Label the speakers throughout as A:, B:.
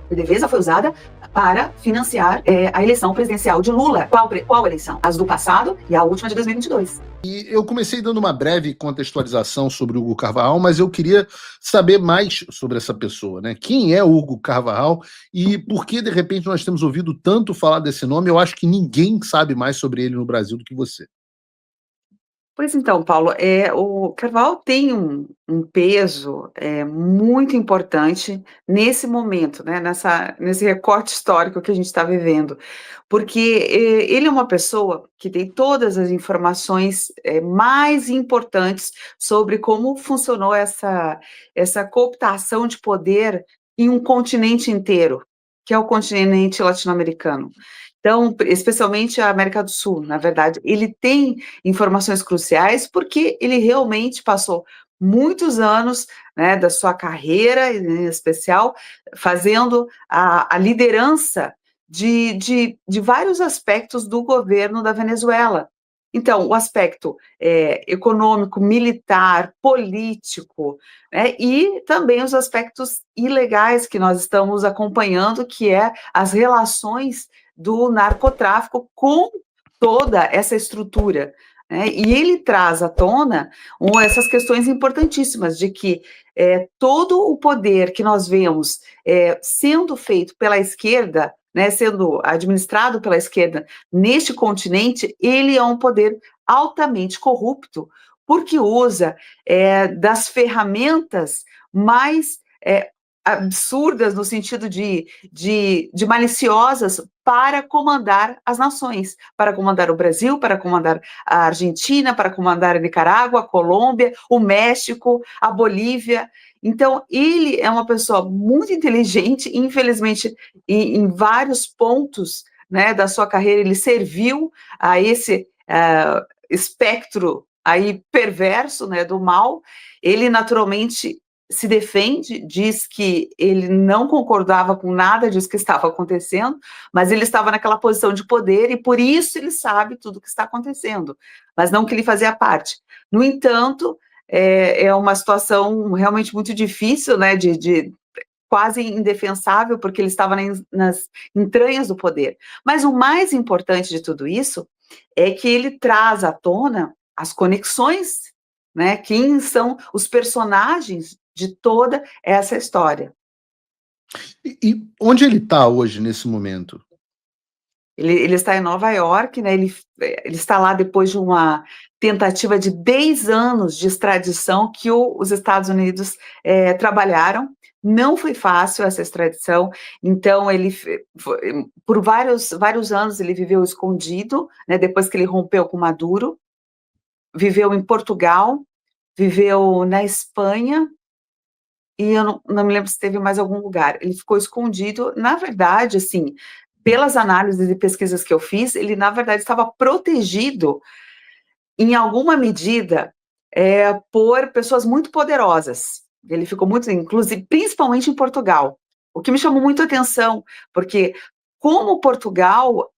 A: PDVSA foi usada para financiar a eleição presidencial de Lula. Qual eleição? As do passado e a última de 2022.
B: E eu comecei dando uma breve contextualização sobre o Hugo Carvajal, mas eu queria saber mais sobre essa pessoa, né? Quem é o Hugo Carvajal e por que, de repente, nós temos ouvido tanto falar desse nome? Eu acho que ninguém sabe mais sobre ele no Brasil do que você.
A: Pois então, Paulo, o Carvajal tem um peso muito importante nesse momento, né, nesse recorte histórico que a gente está vivendo, porque ele é uma pessoa que tem todas as informações mais importantes sobre como funcionou essa cooptação de poder em um continente inteiro, que é o continente latino-americano. Então, especialmente a América do Sul, na verdade, ele tem informações cruciais porque ele realmente passou muitos anos, né, da sua carreira, em especial, fazendo a liderança de vários aspectos do governo da Venezuela. Então, o aspecto econômico, militar, político, né, e também os aspectos ilegais que nós estamos acompanhando, que é as relações do narcotráfico com toda essa estrutura, né? E ele traz à tona essas questões importantíssimas de que todo o poder que nós vemos sendo feito pela esquerda, né, sendo administrado pela esquerda neste continente, ele é um poder altamente corrupto, porque usa das ferramentas mais absurdas no sentido de maliciosas para comandar as nações, para comandar o Brasil, para comandar a Argentina, para comandar a Nicarágua, a Colômbia, o México, a Bolívia. Então, ele é uma pessoa muito inteligente, infelizmente, em vários pontos, né, da sua carreira, ele serviu a esse espectro aí perverso, né, do mal. Ele, naturalmente, se defende, diz que ele não concordava com nada disso que estava acontecendo, mas ele estava naquela posição de poder e por isso ele sabe tudo o que está acontecendo, mas não que ele fazia parte. No entanto, é uma situação realmente muito difícil, né, de quase indefensável, porque ele estava nas entranhas do poder. Mas o mais importante de tudo isso é que ele traz à tona as conexões, né, quem são os personagens de toda essa história.
B: E onde ele está hoje, nesse momento?
A: Ele está em Nova York, né, ele está lá depois de uma tentativa de 10 anos de extradição que os Estados Unidos trabalharam. Não foi fácil essa extradição, então por vários anos ele viveu escondido, né, depois que ele rompeu com Maduro, viveu em Portugal, viveu na Espanha, e eu não me lembro se teve mais algum lugar. Ele ficou escondido, na verdade, assim, pelas análises e pesquisas que eu fiz, ele, na verdade, estava protegido, em alguma medida, por pessoas muito poderosas. Ele ficou muito, inclusive, principalmente em Portugal, o que me chamou muito a atenção, porque como Portugal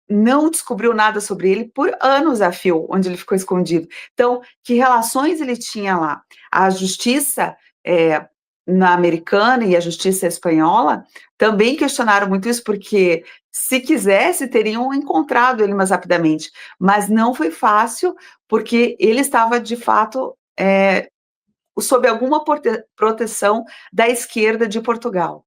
A: não descobriu nada sobre ele por anos a fio, onde ele ficou escondido. Então, que relações ele tinha lá? A justiça na americana e a justiça espanhola também questionaram muito isso, porque se quisesse, teriam encontrado ele mais rapidamente, mas não foi fácil, porque ele estava, de fato, sob alguma proteção da esquerda de Portugal.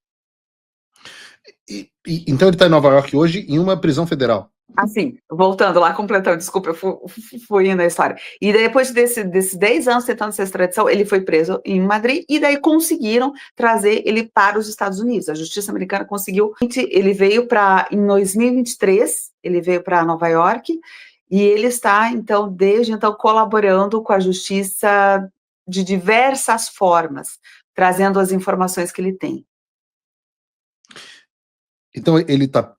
B: Então ele está em Nova York hoje em uma prisão federal.
A: Assim, voltando lá, completando, desculpa, eu fui indo na história. E depois desses 10 anos tentando essa extradição, ele foi preso em Madrid, e daí conseguiram trazer ele para os Estados Unidos. A justiça americana conseguiu. Ele veio em 2023, ele veio para Nova York, e ele está, então, desde então, colaborando com a justiça de diversas formas, trazendo as informações que ele tem.
B: Então ele está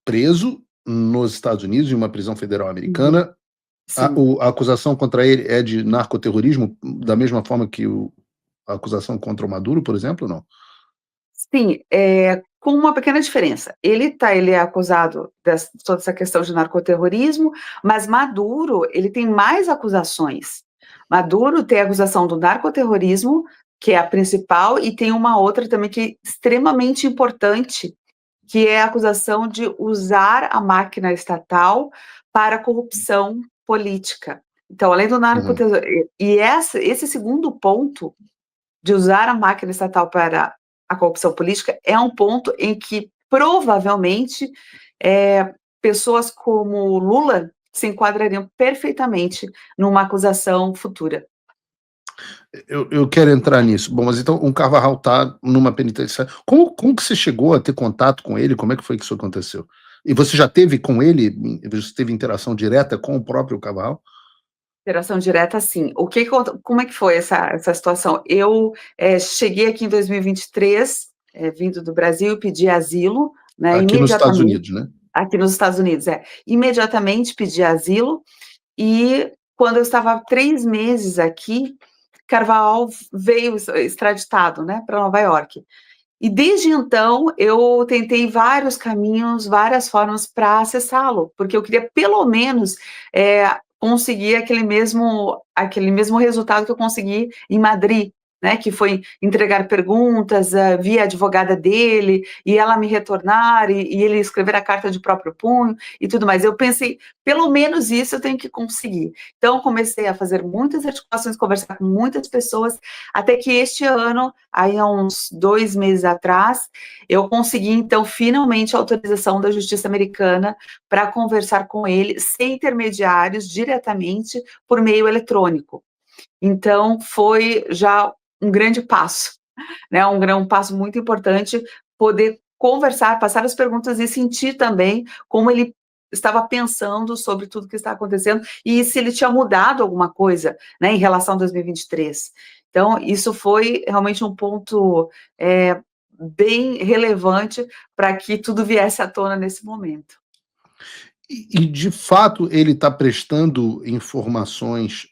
B: preso nos Estados Unidos, em uma prisão federal americana. A acusação contra ele é de narcoterrorismo, da mesma forma que a acusação contra o Maduro, por exemplo, não?
A: Sim, com uma pequena diferença. Ele é acusado de toda essa questão de narcoterrorismo, mas Maduro, ele tem mais acusações. Maduro tem a acusação do narcoterrorismo, que é a principal, e tem uma outra também que é extremamente importante, que é a acusação de usar a máquina estatal para corrupção política. Então, além do
B: Uhum.
A: esse segundo ponto, de usar a máquina estatal para a corrupção política, é um ponto em que, provavelmente, pessoas como Lula se enquadrariam perfeitamente numa acusação futura.
B: Eu quero entrar nisso. Bom, mas então o Carvajal está numa penitenciária. Como que você chegou a ter contato com ele? Como é que foi que isso aconteceu? E você já teve com ele, você teve interação direta com o próprio Carvajal?
A: Interação direta, sim. Como é que foi essa situação? Eu cheguei aqui em 2023, vindo do Brasil, pedi asilo, né,
B: Aqui nos Estados
A: imediatamente,
B: Unidos, né?
A: aqui nos Estados Unidos, imediatamente pedi asilo, e quando eu estava há 3 meses aqui, Carvajal veio extraditado, né, para Nova York. E desde então eu tentei vários caminhos, várias formas para acessá-lo, porque eu queria pelo menos conseguir aquele mesmo resultado que eu consegui em Madrid, né, que foi entregar perguntas via advogada dele, e ela me retornar, e ele escrever a carta de próprio punho e tudo mais. Eu pensei, pelo menos isso eu tenho que conseguir. Então comecei a fazer muitas articulações, conversar com muitas pessoas, até que este ano, aí há uns 2 meses atrás, eu consegui, então, finalmente a autorização da Justiça Americana para conversar com ele sem intermediários, diretamente por meio eletrônico. Então, foi já um grande passo, né? Um passo muito importante, poder conversar, passar as perguntas e sentir também como ele estava pensando sobre tudo que está acontecendo e se ele tinha mudado alguma coisa, né, em relação a 2023. Então, isso foi realmente um ponto bem relevante para que tudo viesse à tona nesse momento.
B: De fato, ele está prestando informações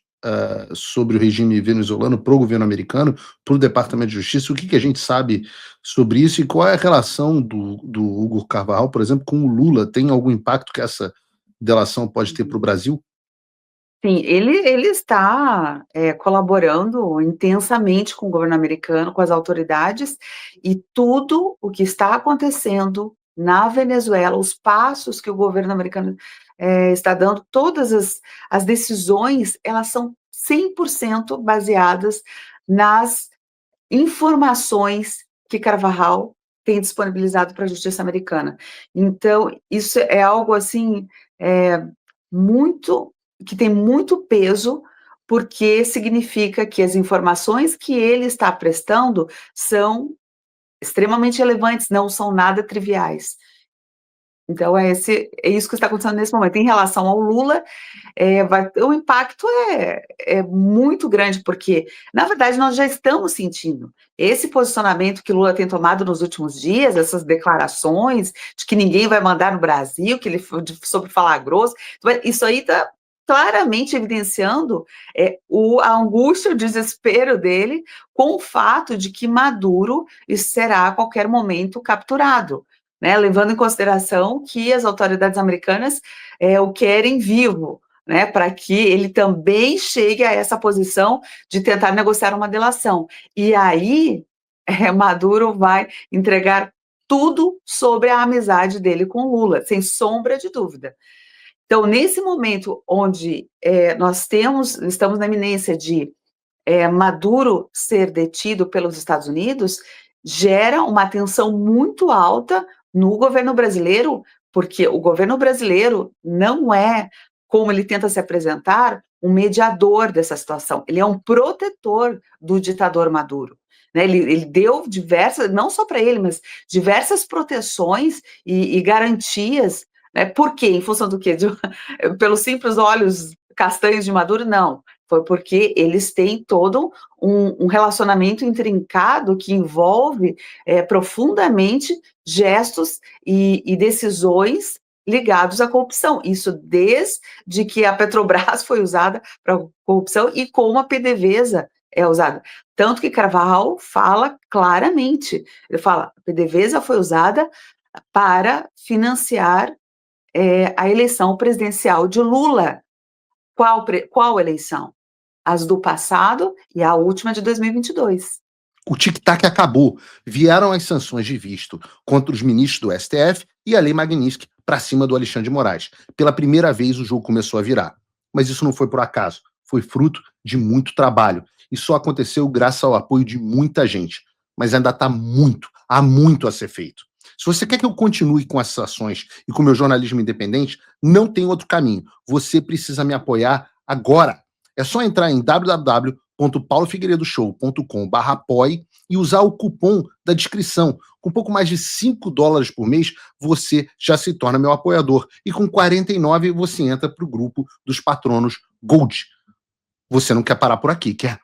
B: sobre o regime venezuelano para o governo americano, para o Departamento de Justiça. O que a gente sabe sobre isso e qual é a relação do Hugo Carvajal, por exemplo, com o Lula? Tem algum impacto que essa delação pode ter para o Brasil?
A: Sim, ele está colaborando intensamente com o governo americano, com as autoridades, e tudo o que está acontecendo na Venezuela, os passos que o governo americano está dando, todas as decisões, elas são 100% baseadas nas informações que Carvajal tem disponibilizado para a justiça americana. Então, isso é algo assim, é, muito, que tem muito peso, porque significa que as informações que ele está prestando são extremamente relevantes, não são nada triviais. Então, é isso que está acontecendo nesse momento. Em relação ao Lula, o impacto é muito grande, porque, na verdade, nós já estamos sentindo esse posicionamento que Lula tem tomado nos últimos dias, essas declarações de que ninguém vai mandar no Brasil, que ele sobre falar grosso, isso aí está claramente evidenciando a angústia, o desespero dele com o fato de que Maduro será a qualquer momento capturado, né, levando em consideração que as autoridades americanas o querem vivo, né, para que ele também chegue a essa posição de tentar negociar uma delação. E aí, Maduro vai entregar tudo sobre a amizade dele com Lula, sem sombra de dúvida. Então, nesse momento onde nós estamos na iminência de Maduro ser detido pelos Estados Unidos, gera uma tensão muito alta no governo brasileiro, porque o governo brasileiro não é, como ele tenta se apresentar, um mediador dessa situação, ele é um protetor do ditador Maduro. Né? Ele deu diversas, não só para ele, mas diversas proteções e garantias. Né? Por quê? Em função do quê? Pelos simples olhos castanhos de Maduro? Não. Foi porque eles têm todo um relacionamento intrincado que envolve profundamente gestos e decisões ligados à corrupção. Isso desde que a Petrobras foi usada para corrupção e como a PDVSA é usada. Tanto que Carvajal fala claramente, ele fala, a PDVSA foi usada para financiar a eleição presidencial de Lula. Qual eleição? As do passado e a última de 2022.
B: O tic-tac acabou. Vieram as sanções de visto contra os ministros do STF e a Lei Magnitsky para cima do Alexandre de Moraes. Pela primeira vez o jogo começou a virar. Mas isso não foi por acaso. Foi fruto de muito trabalho. E só aconteceu graças ao apoio de muita gente. Mas ainda há muito a ser feito. Se você quer que eu continue com essas ações e com o meu jornalismo independente, não tem outro caminho. Você precisa me apoiar agora. É só entrar em www.paulofigueiredoshow.com/apoie e usar o cupom da descrição. Com pouco mais de $5 por mês, você já se torna meu apoiador. E com 49 você entra para o grupo dos patronos Gold. Você não quer parar por aqui, quer?